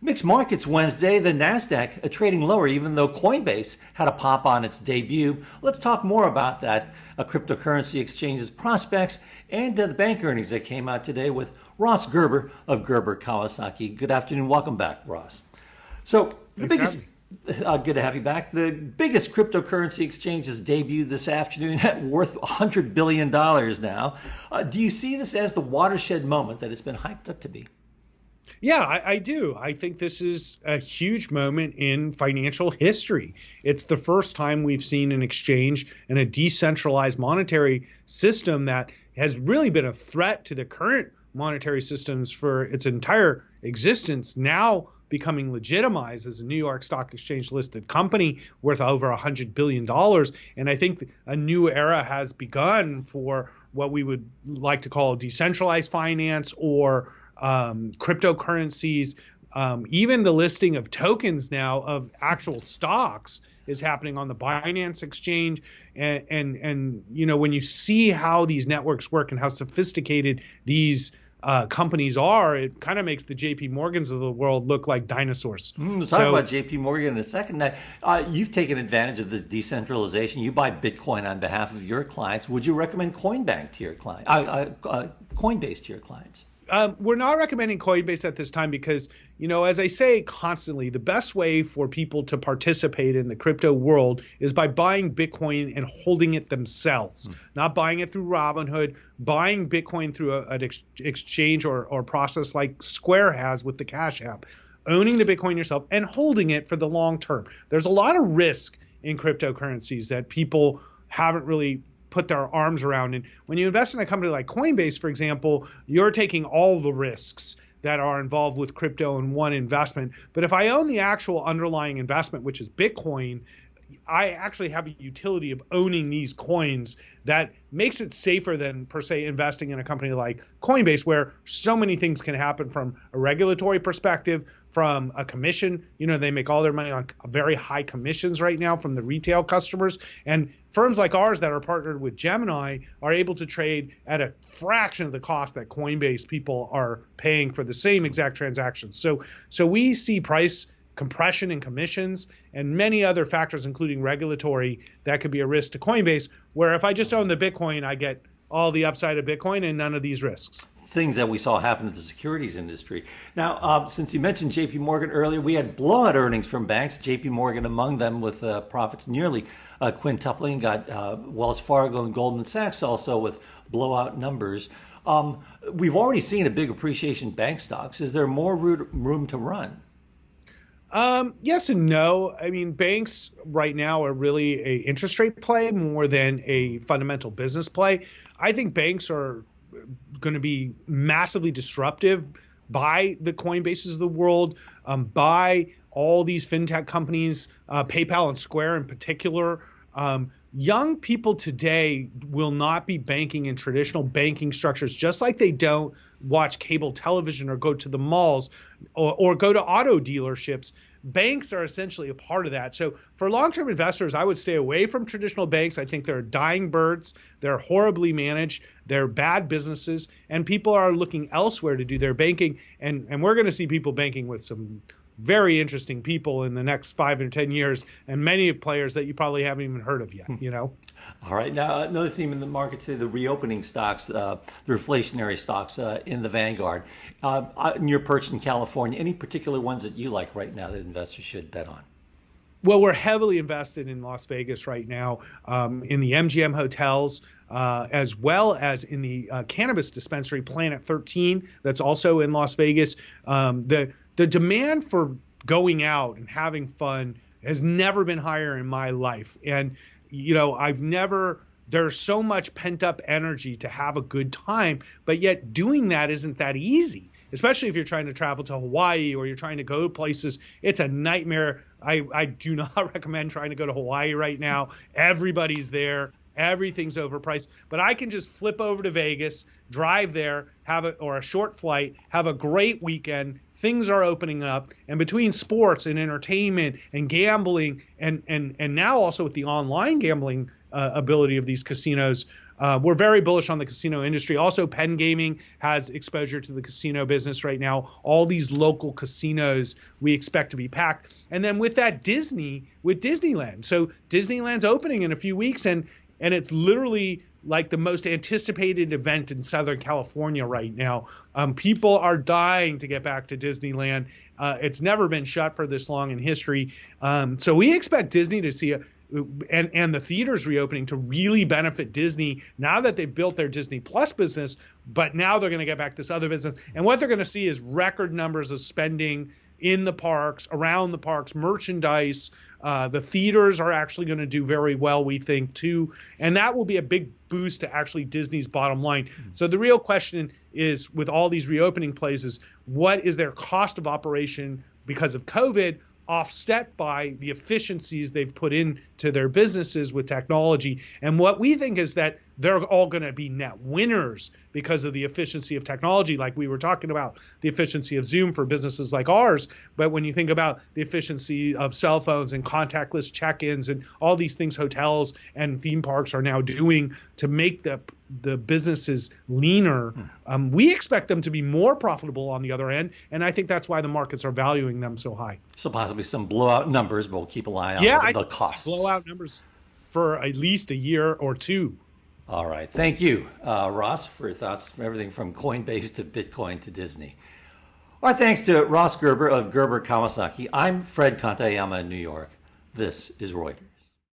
Mixed markets Wednesday. The Nasdaq trading lower, even though Coinbase had a pop on its debut. Let's talk more about that. Cryptocurrency exchanges prospects and the bank earnings that came out today with Ross Gerber of Gerber Kawasaki. Good afternoon. Welcome back, Ross. So the biggest. Good to have you back. The biggest cryptocurrency exchanges debuted this afternoon at worth $100 billion now. Do you see this as the watershed moment that it's been hyped up to be? Yeah, I do. I think this is a huge moment in financial history. It's the first time we've seen an exchange and a decentralized monetary system that has really been a threat to the current monetary systems for its entire existence, now becoming legitimized as a New York Stock Exchange listed company worth over $100 billion. And I think a new era has begun for what we would like to call decentralized finance or cryptocurrencies. Even the listing of tokens now of actual stocks is happening on the Binance exchange. And you know, when you see how these networks work and how sophisticated these companies are, it kind of makes the JP Morgans of the world look like dinosaurs. We'll talk about JP Morgan in a second. Now, you've taken advantage of this decentralization. You buy Bitcoin on behalf of your clients. Would you recommend Coinbase to your clients? We're not recommending Coinbase at this time because, you know, as I say constantly, the best way for people to participate in the crypto world is by buying Bitcoin and holding it themselves, not buying it through Robinhood, buying Bitcoin through an exchange or process like Square has with the Cash App, owning the Bitcoin yourself and holding it for the long term. There's a lot of risk in cryptocurrencies that people haven't really put their arms around. And when you invest in a company like Coinbase, for example, you're taking all the risks that are involved with crypto in one investment. But if I own the actual underlying investment, which is Bitcoin, I actually have a utility of owning these coins that makes it safer than per se investing in a company like Coinbase, where so many things can happen from a regulatory perspective, from a commission. You know, they make all their money on very high commissions right now from the retail customers. And firms like ours that are partnered with Gemini are able to trade at a fraction of the cost that Coinbase people are paying for the same exact transactions. So we see price compression and commissions and many other factors, including regulatory, that could be a risk to Coinbase, where if I just own the Bitcoin, I get all the upside of Bitcoin and none of these risks. Things that we saw happen in the securities industry. Now, since you mentioned JP Morgan earlier, we had blowout earnings from banks, JP Morgan among them, with profits nearly quintupling. Got Wells Fargo and Goldman Sachs also with blowout numbers. We've already seen a big appreciation in bank stocks. Is there more room to run? Yes and no. I mean, banks right now are really a interest rate play more than a fundamental business play. I think banks are going to be massively disruptive by the Coinbases of the world, by all these fintech companies, PayPal and Square in particular. Young people today will not be banking in traditional banking structures, just like they don't watch cable television or go to the malls or go to auto dealerships. Banks are essentially a part of that. So for long-term investors, I would stay away from traditional banks. I think they're dying birds. They're horribly managed. They're bad businesses, and people are looking elsewhere to do their banking. And we're going to see people banking with some very interesting people in the next 5 or 10 years, and many players that you probably haven't even heard of yet, you know? All right. Now, another theme in the market today, the reopening stocks, the reflationary stocks in the Vanguard. You're perched in California. Any particular ones that you like right now that investors should bet on? Well, we're heavily invested in Las Vegas right now, in the MGM hotels, as well as in the cannabis dispensary Planet 13 that's also in Las Vegas. The demand for going out and having fun has never been higher in my life. And, you know, there's so much pent up energy to have a good time, but yet doing that isn't that easy, especially if you're trying to travel to Hawaii or you're trying to go to places. It's a nightmare. I do not recommend trying to go to Hawaii right now. Everybody's there. Everything's overpriced. But I can just flip over to Vegas, drive there, or a short flight, have a great weekend. Things are opening up, and between sports and entertainment and gambling, and now also with the online gambling ability of these casinos, We're very bullish on the casino industry. Also, Penn Gaming has exposure to the casino business right now. All these local casinos we expect to be packed. And then with that, with Disneyland. So Disneyland's opening in a few weeks, and it's literally like the most anticipated event in Southern California right now. People are dying to get back to Disneyland. It's never been shut for this long in history. So we expect Disney to see and the theaters reopening to really benefit Disney now that they've built their Disney Plus business, but now they're going to get back this other business. And what they're going to see is record numbers of spending in the parks, around the parks, merchandise. The theaters are actually going to do very well, we think, too. And that will be a big boost to actually Disney's bottom line. So the real question is, with all these reopening places, what is their cost of operation because of COVID, offset by the efficiencies they've put into their businesses with technology? And what we think is that they're all going to be net winners because of the efficiency of technology, like we were talking about, the efficiency of Zoom for businesses like ours. But when you think about the efficiency of cell phones and contactless check-ins and all these things hotels and theme parks are now doing to make the businesses leaner, we expect them to be more profitable on the other end. And I think that's why the markets are valuing them so high. So possibly some blowout numbers, but we'll keep an eye on the costs. Blowout numbers for at least a year or two. All right. Thank you, Ross, for your thoughts from everything from Coinbase to Bitcoin to Disney. Our thanks to Ross Gerber of Gerber Kawasaki. I'm Fred Kantayama in New York. This is Reuters.